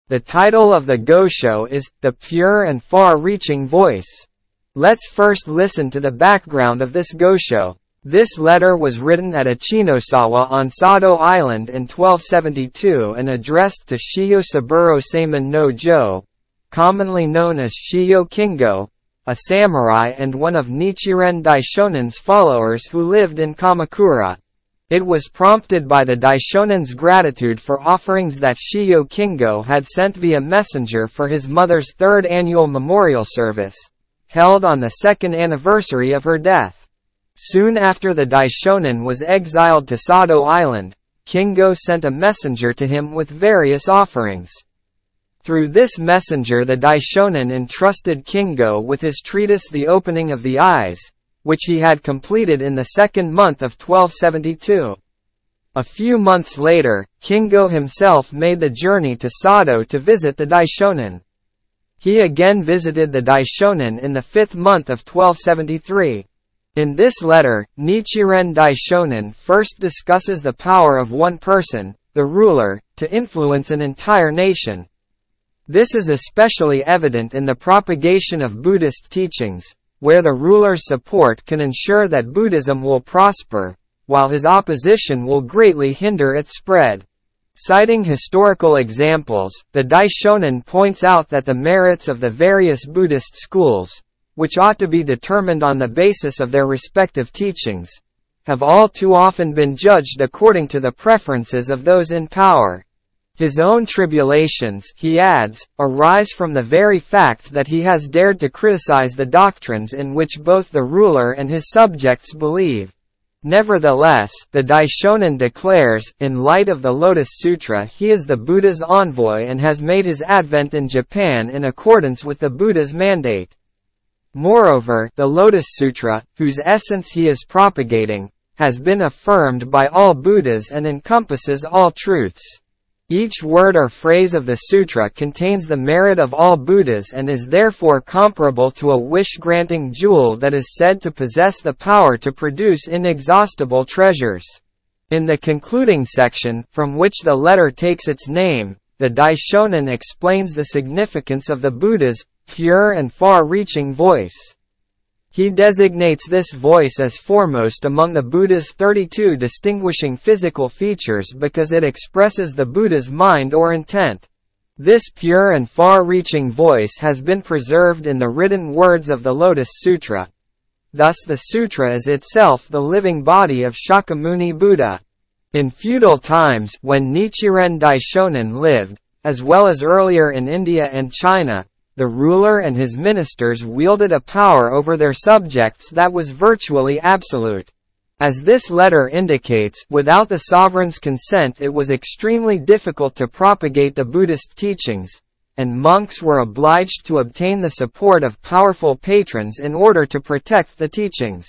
The title of the Gosho is, The Pure and Far-Reaching Voice. Let's first listen to the background of this Gosho. This letter was written at Ichinosawa on Sado Island in 1272 and addressed to Shijō Saburō Saemon-no-jō, commonly known as Shijō Kingo, a samurai and one of Nichiren Daishonin's followers who lived in Kamakura. It was prompted by the Daishonin's gratitude for offerings that Shijō Kingo had sent via messenger for his mother's third annual memorial service, held on the second anniversary of her death. Soon after the Daishonin was exiled to Sado Island, Kingo sent a messenger to him with various offerings. Through this messenger the Daishonin entrusted Kingo with his treatise The Opening of the Eyes, which he had completed in the second month of 1272. A few months later, Kingo himself made the journey to Sado to visit the Daishonin. He again visited the Daishonin in the fifth month of 1273. In this letter, Nichiren Daishonin first discusses the power of one person, the ruler, to influence an entire nation. This is especially evident in the propagation of Buddhist teachings, where the ruler's support can ensure that Buddhism will prosper, while his opposition will greatly hinder its spread. Citing historical examples, the Daishonin points out that the merits of the various Buddhist schools, which ought to be determined on the basis of their respective teachings, have all too often been judged according to the preferences of those in power. His own tribulations, he adds, arise from the very fact that he has dared to criticize the doctrines in which both the ruler and his subjects believe. Nevertheless, the Daishonin declares, in light of the Lotus Sutra, he is the Buddha's envoy and has made his advent in Japan in accordance with the Buddha's mandate. Moreover, the Lotus Sutra, whose essence he is propagating, has been affirmed by all Buddhas and encompasses all truths. Each word or phrase of the sutra contains the merit of all Buddhas and is therefore comparable to a wish-granting jewel that is said to possess the power to produce inexhaustible treasures. In the concluding section, from which the letter takes its name, the Daishonin explains the significance of the Buddha's pure and far-reaching voice. He designates this voice as foremost among the Buddha's 32 distinguishing physical features because it expresses the Buddha's mind or intent. This pure and far-reaching voice has been preserved in the written words of the Lotus Sutra. Thus the sutra is itself the living body of Shakyamuni Buddha. In feudal times, when Nichiren Daishonin lived, as well as earlier in India and China, the ruler and his ministers wielded a power over their subjects that was virtually absolute. As this letter indicates, without the sovereign's consent it was extremely difficult to propagate the Buddhist teachings, and monks were obliged to obtain the support of powerful patrons in order to protect the teachings.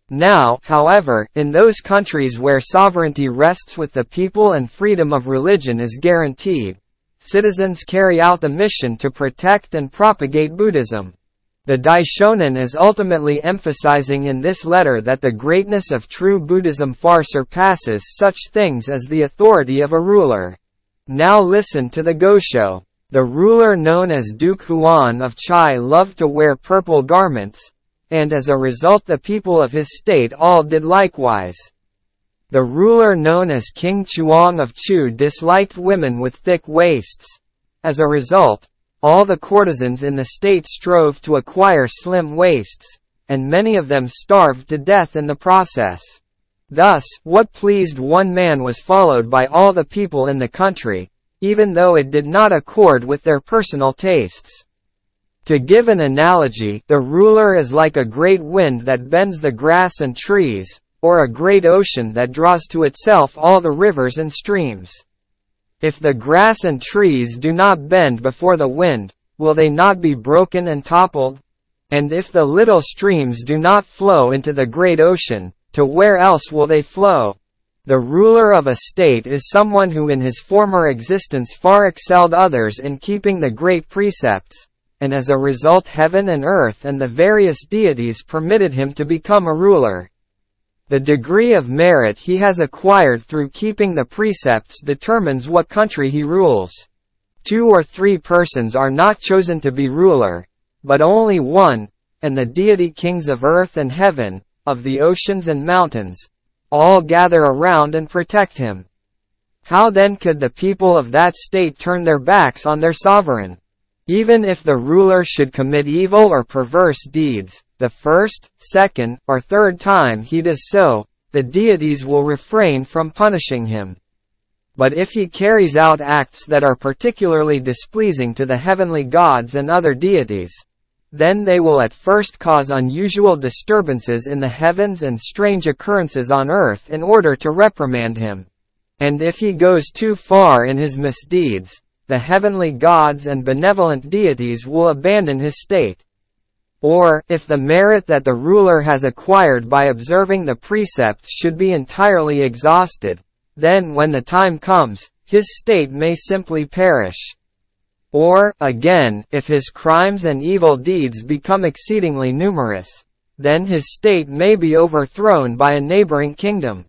Now, however, in those countries where sovereignty rests with the people and freedom of religion is guaranteed, citizens carry out the mission to protect and propagate Buddhism. The Daishonin is ultimately emphasizing in this letter that the greatness of true Buddhism far surpasses such things as the authority of a ruler. Now listen to the Gosho. The ruler known as Duke Huan of Chai loved to wear purple garments, and as a result the people of his state all did likewise. The ruler known as King Chuang of Chu disliked women with thick waists. As a result, all the courtesans in the state strove to acquire slim waists, and many of them starved to death in the process. Thus, what pleased one man was followed by all the people in the country, even though it did not accord with their personal tastes. To give an analogy, the ruler is like a great wind that bends the grass and trees, or a great ocean that draws to itself all the rivers and streams. If the grass and trees do not bend before the wind, will they not be broken and toppled? And if the little streams do not flow into the great ocean, to where else will they flow? The ruler of a state is someone who in his former existence far excelled others in keeping the great precepts, and as a result heaven and earth and the various deities permitted him to become a ruler. The degree of merit he has acquired through keeping the precepts determines what country he rules. 2 or 3 persons are not chosen to be ruler, but only one, and the deity kings of earth and heaven, of the oceans and mountains, all gather around and protect him. How then could the people of that state turn their backs on their sovereign? Even if the ruler should commit evil or perverse deeds, the first, second, or third time he does so, the deities will refrain from punishing him. But if he carries out acts that are particularly displeasing to the heavenly gods and other deities, then they will at first cause unusual disturbances in the heavens and strange occurrences on earth in order to reprimand him. And if he goes too far in his misdeeds, the heavenly gods and benevolent deities will abandon his state. Or, if the merit that the ruler has acquired by observing the precepts should be entirely exhausted, then when the time comes, his state may simply perish. Or, again, if his crimes and evil deeds become exceedingly numerous, then his state may be overthrown by a neighboring kingdom.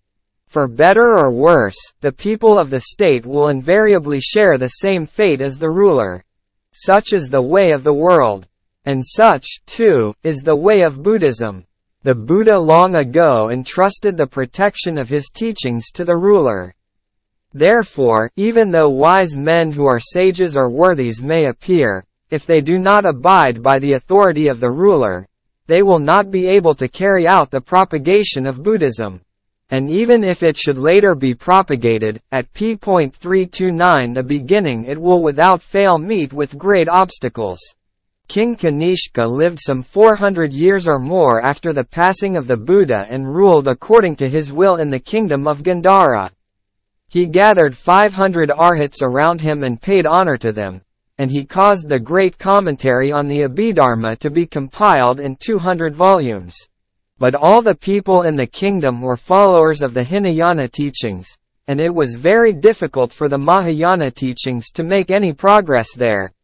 For better or worse, the people of the state will invariably share the same fate as the ruler. Such is the way of the world. And such, too, is the way of Buddhism. The Buddha long ago entrusted the protection of his teachings to the ruler. Therefore, even though wise men who are sages or worthies may appear, if they do not abide by the authority of the ruler, they will not be able to carry out the propagation of Buddhism. And even if it should later be propagated, at p.329 the beginning it will without fail meet with great obstacles. King Kanishka lived some 400 years or more after the passing of the Buddha and ruled according to his will in the kingdom of Gandhara. He gathered 500 arhats around him and paid honor to them, and he caused the great commentary on the Abhidharma to be compiled in 200 volumes. But all the people in the kingdom were followers of the Hinayana teachings, and it was very difficult for the Mahayana teachings to make any progress there.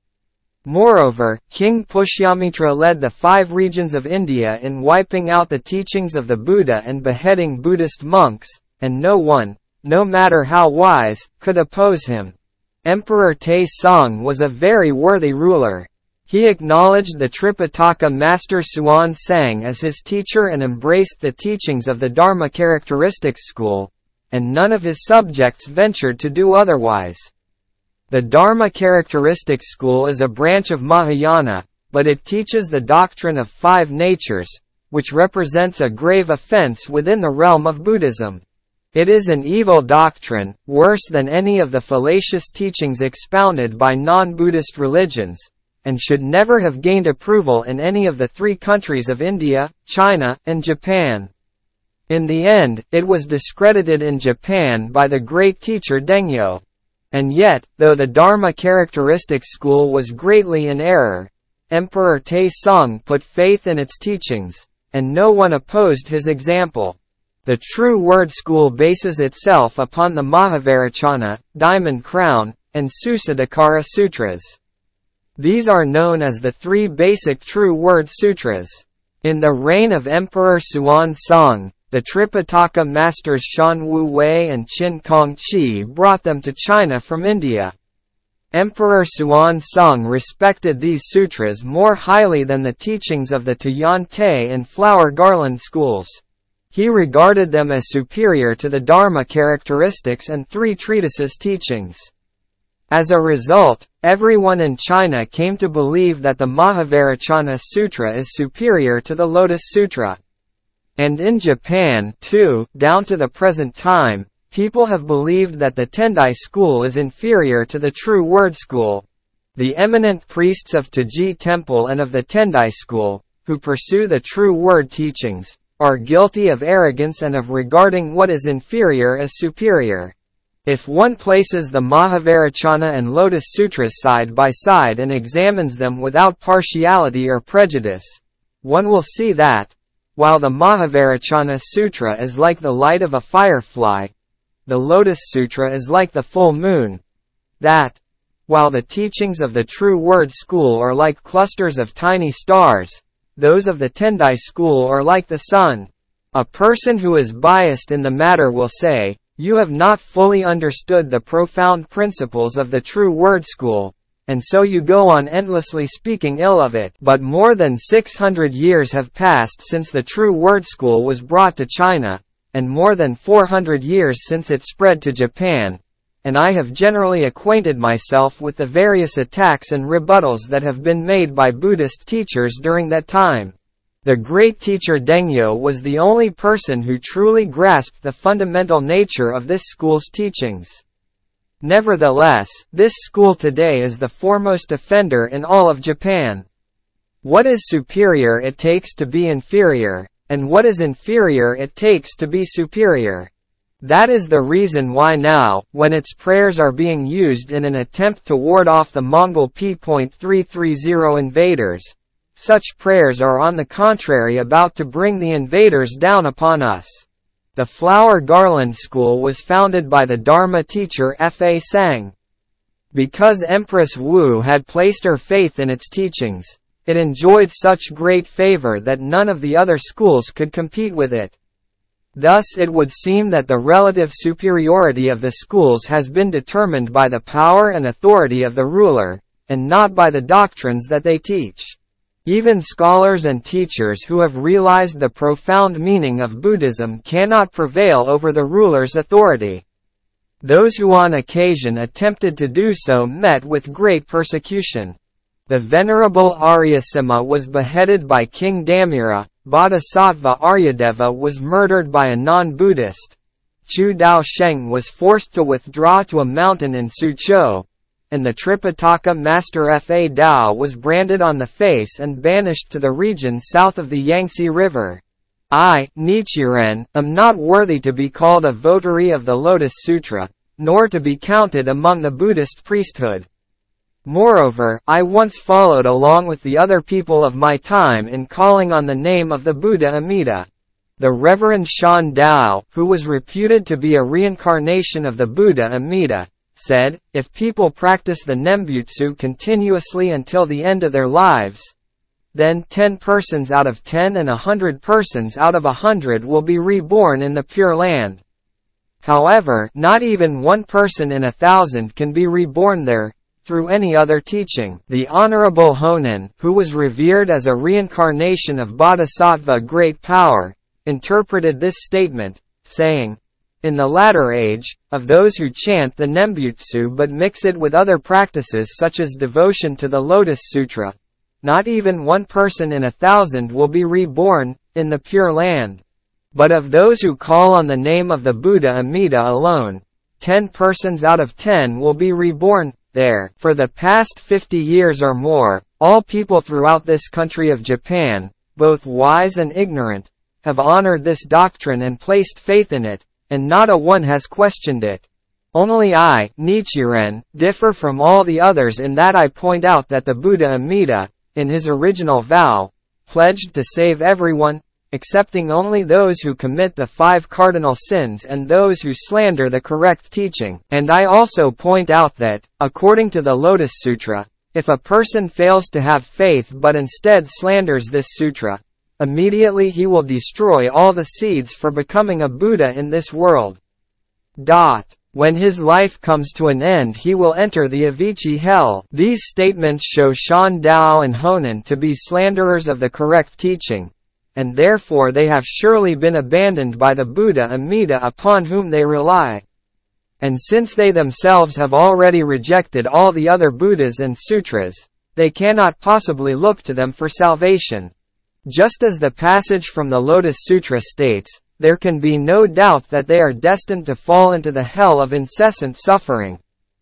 Moreover, King Pushyamitra led the 5 regions of India in wiping out the teachings of the Buddha and beheading Buddhist monks, and no one, no matter how wise, could oppose him. Emperor Taesong was a very worthy ruler. He acknowledged the Tripitaka master Suan Sang as his teacher and embraced the teachings of the Dharma characteristics school, and none of his subjects ventured to do otherwise. The Dharma characteristics school is a branch of Mahayana, but it teaches the doctrine of 5 natures, which represents a grave offense within the realm of Buddhism. It is an evil doctrine, worse than any of the fallacious teachings expounded by non-Buddhist religions, and should never have gained approval in any of the 3 countries of India, China, and Japan. In the end, it was discredited in Japan by the great teacher Dengyo. And yet, though the Dharma characteristics school was greatly in error, Emperor Taesong put faith in its teachings, and no one opposed his example. The True Word School bases itself upon the Mahavarachana, Diamond Crown, and Susadakara Sutras. These are known as the 3 basic True Word Sutras. In the reign of Emperor Suan Song, the Tripitaka masters Shan Wu Wei and Qin Kong Chi brought them to China from India. Emperor Suan Song respected these sutras more highly than the teachings of the Tian Te and Flower Garland schools. He regarded them as superior to the Dharma characteristics and 3 treatises teachings. As a result, everyone in China came to believe that the Mahavarachana Sutra is superior to the Lotus Sutra. And in Japan, too, down to the present time, people have believed that the Tendai school is inferior to the True Word school. The eminent priests of Taiji Temple and of the Tendai school, who pursue the True Word teachings, are guilty of arrogance and of regarding what is inferior as superior. If one places the Mahavarachana and Lotus Sutras side by side and examines them without partiality or prejudice, one will see that, while the Mahavarachana Sutra is like the light of a firefly, the Lotus Sutra is like the full moon. That, while the teachings of the True Word school are like clusters of tiny stars, those of the Tendai school are like the sun. A person who is biased in the matter will say, "You have not fully understood the profound principles of the True Word school, and so you go on endlessly speaking ill of it. But more than 600 years have passed since the true word school was brought to China, and more than 400 years since it spread to Japan, and I have generally acquainted myself with the various attacks and rebuttals that have been made by Buddhist teachers during that time. The great teacher Dengyo was the only person who truly grasped the fundamental nature of this school's teachings. Nevertheless, this school today is the foremost offender in all of Japan. What is superior it takes to be inferior, and what is inferior it takes to be superior. That is the reason why now, when its prayers are being used in an attempt to ward off the Mongol P.330 invaders, such prayers are on the contrary about to bring the invaders down upon us. The Flower Garland School was founded by the Dharma teacher Fa Sang. Because Empress Wu had placed her faith in its teachings, it enjoyed such great favor that none of the other schools could compete with it. Thus it would seem that the relative superiority of the schools has been determined by the power and authority of the ruler, and not by the doctrines that they teach. Even scholars and teachers who have realized the profound meaning of Buddhism cannot prevail over the ruler's authority. Those who on occasion attempted to do so met with great persecution. The Venerable Aryasima was beheaded by King Damira, Bodhisattva Aryadeva was murdered by a non-Buddhist, Chu Dao Sheng was forced to withdraw to a mountain in Suzhou, and the Tripitaka master Fa Dao was branded on the face and banished to the region south of the Yangtze River. I, Nichiren, am not worthy to be called a votary of the Lotus Sutra, nor to be counted among the Buddhist priesthood. Moreover, I once followed along with the other people of my time in calling on the name of the Buddha Amida. The Reverend Shan Dao, who was reputed to be a reincarnation of the Buddha Amida, said, if people practice the Nembutsu continuously until the end of their lives, then 10 persons out of 10 and 100 persons out of 100 will be reborn in the Pure Land. However, not even 1 person in 1,000 can be reborn there, through any other teaching. The Honorable Honen, who was revered as a reincarnation of Bodhisattva Great Power, interpreted this statement, saying, in the latter age, of those who chant the Nembutsu but mix it with other practices such as devotion to the Lotus Sutra, not even 1 person in 1,000 will be reborn, in the Pure Land. But of those who call on the name of the Buddha Amida alone, 10 persons out of 10 will be reborn, there. For the past 50 years or more, all people throughout this country of Japan, both wise and ignorant, have honored this doctrine and placed faith in it, and not a one has questioned it. Only I, Nichiren, differ from all the others in that I point out that the Buddha Amida, in his original vow, pledged to save everyone, excepting only those who commit the 5 cardinal sins and those who slander the correct teaching. And I also point out that, according to the Lotus Sutra, if a person fails to have faith but instead slanders this sutra, immediately he will destroy all the seeds for becoming a Buddha in this world. When his life comes to an end he will enter the Avicii hell. These statements show Shan Dao and Honen to be slanderers of the correct teaching, and therefore they have surely been abandoned by the Buddha Amida upon whom they rely. And since they themselves have already rejected all the other Buddhas and sutras, they cannot possibly look to them for salvation. Just as the passage from the Lotus Sutra states, there can be no doubt that they are destined to fall into the hell of incessant suffering.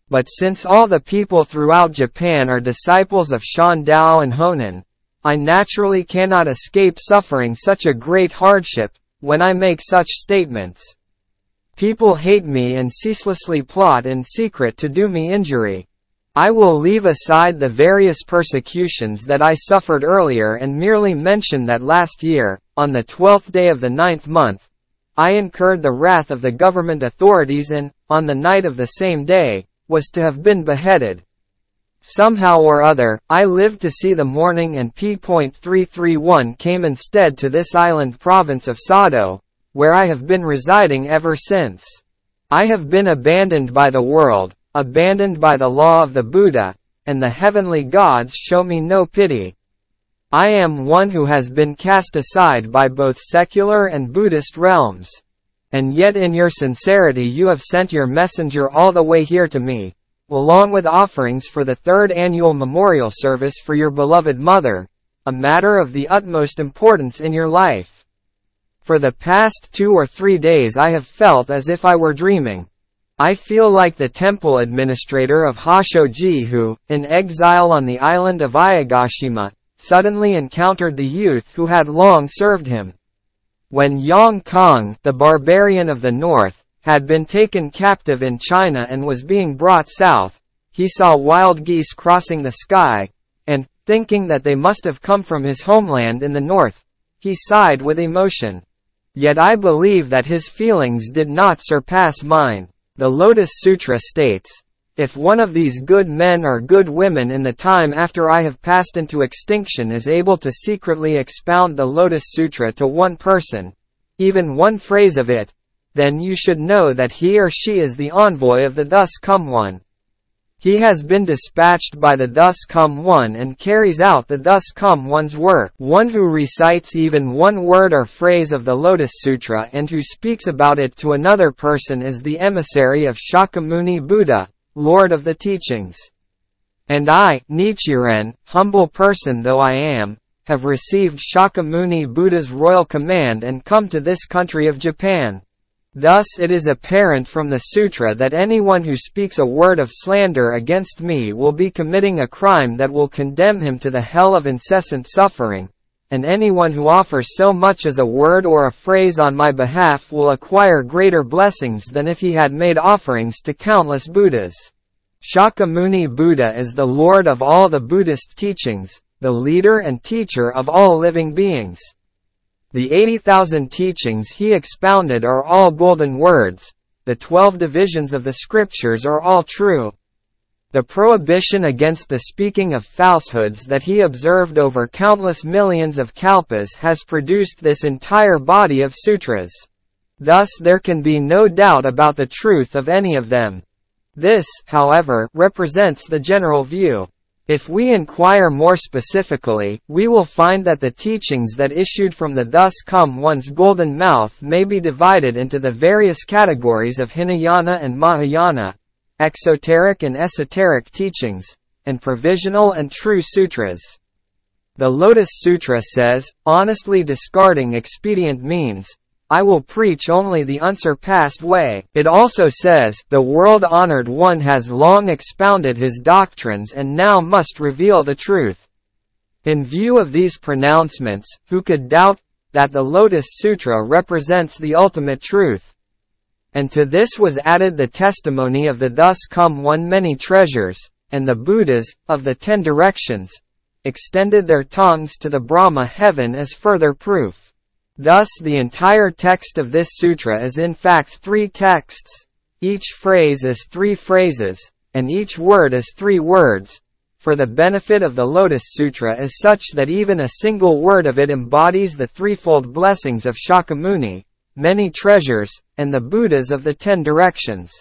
But since all the people throughout Japan are disciples of Shan Dao and Honen, I naturally cannot escape suffering such a great hardship, when I make such statements. People hate me and ceaselessly plot in secret to do me injury. I will leave aside the various persecutions that I suffered earlier and merely mention that last year, on the 12th day of the 9th month, I incurred the wrath of the government authorities and, on the night of the same day, was to have been beheaded. Somehow or other, I lived to see the morning and P.331 came instead to this island province of Sado, where I have been residing ever since. I have been abandoned by the world, abandoned by the law of the Buddha, and the heavenly gods show me no pity. I am one who has been cast aside by both secular and Buddhist realms. And yet in your sincerity you have sent your messenger all the way here to me, along with offerings for the 3rd annual memorial service for your beloved mother, a matter of the utmost importance in your life. For the past 2 or 3 days I have felt as if I were dreaming. I feel like the temple administrator of Hoshoji who, in exile on the island of Iagashima, suddenly encountered the youth who had long served him. When Yang Kong, the barbarian of the north, had been taken captive in China and was being brought south, he saw wild geese crossing the sky, and, thinking that they must have come from his homeland in the north, he sighed with emotion. Yet I believe that his feelings did not surpass mine. The Lotus Sutra states, if one of these good men or good women in the time after I have passed into extinction is able to secretly expound the Lotus Sutra to one person, even one phrase of it, then you should know that he or she is the envoy of the Thus Come One. He has been dispatched by the Thus Come One and carries out the Thus Come One's work. One who recites even one word or phrase of the Lotus Sutra and who speaks about it to another person is the emissary of Shakyamuni Buddha, Lord of the Teachings. And I, Nichiren, humble person though I am, have received Shakyamuni Buddha's royal command and come to this country of Japan. Thus it is apparent from the sutra that anyone who speaks a word of slander against me will be committing a crime that will condemn him to the hell of incessant suffering, and anyone who offers so much as a word or a phrase on my behalf will acquire greater blessings than if he had made offerings to countless Buddhas. Shakyamuni Buddha is the Lord of all the Buddhist teachings, the leader and teacher of all living beings. The 80,000 teachings he expounded are all golden words, the 12 divisions of the scriptures are all true. The prohibition against the speaking of falsehoods that he observed over countless millions of kalpas has produced this entire body of sutras. Thus there can be no doubt about the truth of any of them. This, however, represents the general view. If we inquire more specifically, we will find that the teachings that issued from the Thus Come One's golden mouth may be divided into the various categories of Hinayana and Mahayana, exoteric and esoteric teachings, and provisional and true sutras. The Lotus Sutra says, honestly discarding expedient means, I will preach only the unsurpassed way. It also says, the world-honored one has long expounded his doctrines and now must reveal the truth. In view of these pronouncements, who could doubt that the Lotus Sutra represents the ultimate truth? And to this was added the testimony of the Thus Come One many treasures, and the Buddhas, of the 10 directions, extended their tongues to the Brahma heaven as further proof. Thus the entire text of this sutra is in fact 3 texts. Each phrase is 3 phrases, and each word is 3 words, for the benefit of the Lotus Sutra is such that even a single word of it embodies the threefold blessings of Shakyamuni, many treasures, and the Buddhas of the 10 directions.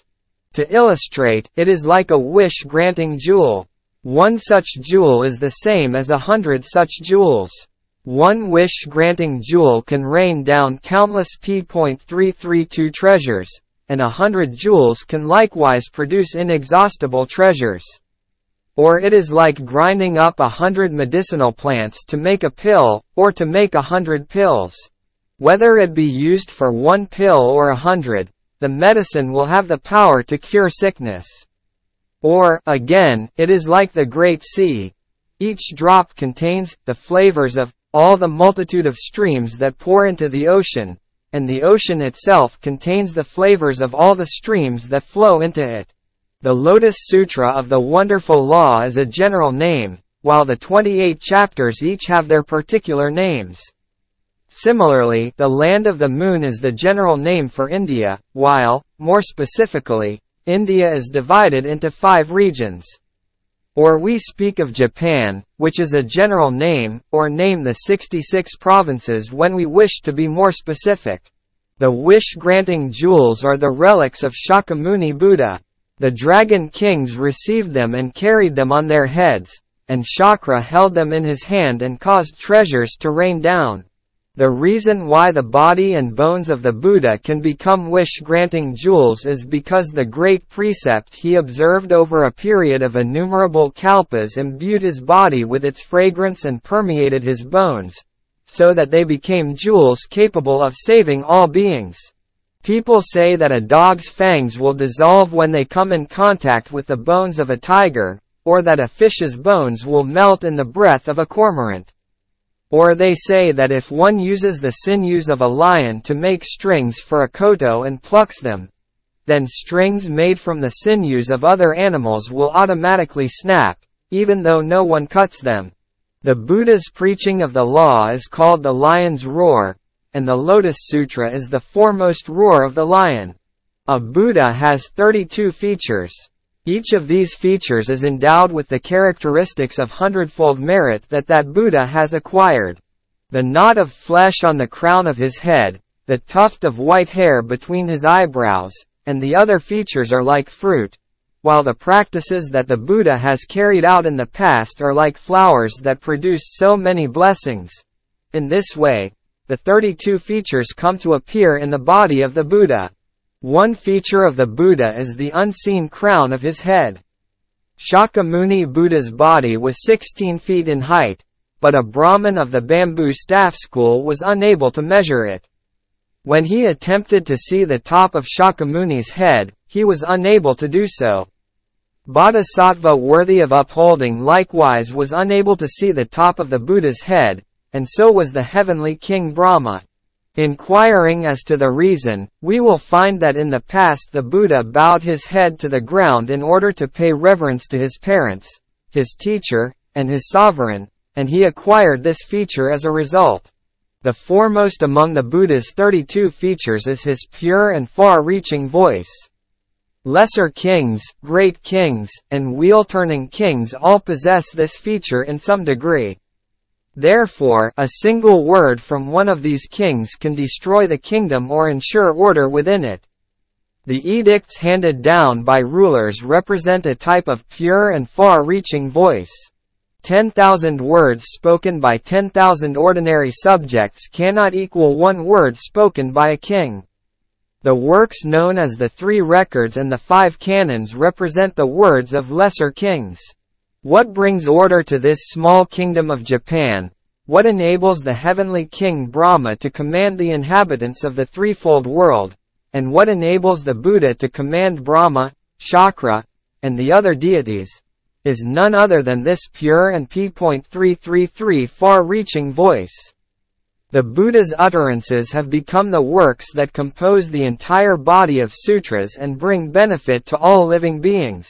To illustrate, it is like a wish-granting jewel. One such jewel is the same as 100 such jewels. One wish-granting jewel can rain down countless p.332 treasures, and 100 jewels can likewise produce inexhaustible treasures. Or it is like grinding up 100 medicinal plants to make a pill, or to make 100 pills. Whether it be used for 1 pill or 100, the medicine will have the power to cure sickness. Or, again, it is like the great sea. Each drop contains the flavors of all the multitude of streams that pour into the ocean, and the ocean itself contains the flavors of all the streams that flow into it. The Lotus Sutra of the Wonderful Law is a general name, while the 28 chapters each have their particular names. Similarly, the Land of the Moon is the general name for India, while, more specifically, India is divided into 5 regions. Or we speak of Japan, which is a general name, or name the 66 provinces when we wish to be more specific. The wish-granting jewels are the relics of Shakyamuni Buddha. The dragon kings received them and carried them on their heads, and Chakra held them in his hand and caused treasures to rain down. The reason why the body and bones of the Buddha can become wish-granting jewels is because the great precept he observed over a period of innumerable kalpas imbued his body with its fragrance and permeated his bones, so that they became jewels capable of saving all beings. People say that a dog's fangs will dissolve when they come in contact with the bones of a tiger, or that a fish's bones will melt in the breath of a cormorant. Or they say that if one uses the sinews of a lion to make strings for a koto and plucks them, then strings made from the sinews of other animals will automatically snap, even though no one cuts them. The Buddha's preaching of the law is called the lion's roar, and the Lotus Sutra is the foremost roar of the lion. A Buddha has 32 features. Each of these features is endowed with the characteristics of hundredfold merit that Buddha has acquired. The knot of flesh on the crown of his head, the tuft of white hair between his eyebrows, and the other features are like fruit, while the practices that the Buddha has carried out in the past are like flowers that produce so many blessings. In this way, the 32 features come to appear in the body of the Buddha. One feature of the Buddha is the unseen crown of his head. Shakyamuni Buddha's body was 16 feet in height, but a Brahmin of the bamboo staff school was unable to measure it. When he attempted to see the top of Shakyamuni's head, he was unable to do so. Bodhisattva worthy of upholding likewise was unable to see the top of the Buddha's head, and so was the heavenly King Brahma. Inquiring as to the reason, we will find that in the past the Buddha bowed his head to the ground in order to pay reverence to his parents, his teacher, and his sovereign, and he acquired this feature as a result. The foremost among the Buddha's 32 features is his pure and far-reaching voice. Lesser kings, great kings, and wheel-turning kings all possess this feature in some degree. Therefore, a single word from one of these kings can destroy the kingdom or ensure order within it. The edicts handed down by rulers represent a type of pure and far-reaching voice. 10,000 words spoken by 10,000 ordinary subjects cannot equal one word spoken by a king. The works known as the 3 records and the 5 canons represent the words of lesser kings. What brings order to this small kingdom of Japan? What enables the heavenly King Brahma to command the inhabitants of the threefold world? And what enables the Buddha to command Brahma, Chakra, and the other deities? Is none other than this pure and p.333 far-reaching voice. The Buddha's utterances have become the works that compose the entire body of sutras and bring benefit to all living beings.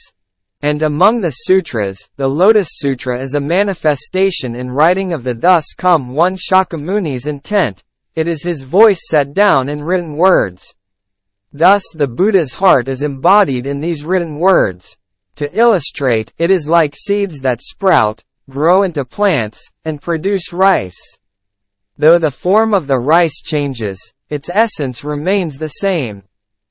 And among the sutras, the Lotus Sutra is a manifestation in writing of the thus come one Shakyamuni's intent. It is his voice set down in written words. Thus the Buddha's heart is embodied in these written words. To illustrate, it is like seeds that sprout, grow into plants, and produce rice. Though the form of the rice changes, its essence remains the same.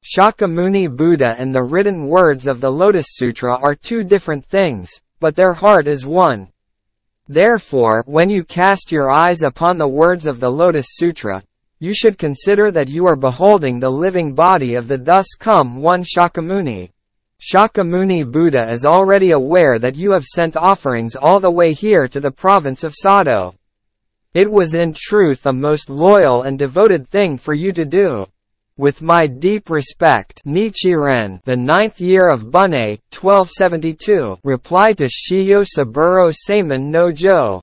Shakyamuni Buddha and the written words of the Lotus Sutra are 2 different things, but their heart is one. Therefore, when you cast your eyes upon the words of the Lotus Sutra, you should consider that you are beholding the living body of the thus come one Shakyamuni. Shakyamuni Buddha is already aware that you have sent offerings all the way here to the province of Sado. It was in truth a most loyal and devoted thing for you to do. With my deep respect, Nichiren, the 9th year of Bunei, 1272, reply to Shijō Saburō Saemon-no-jō.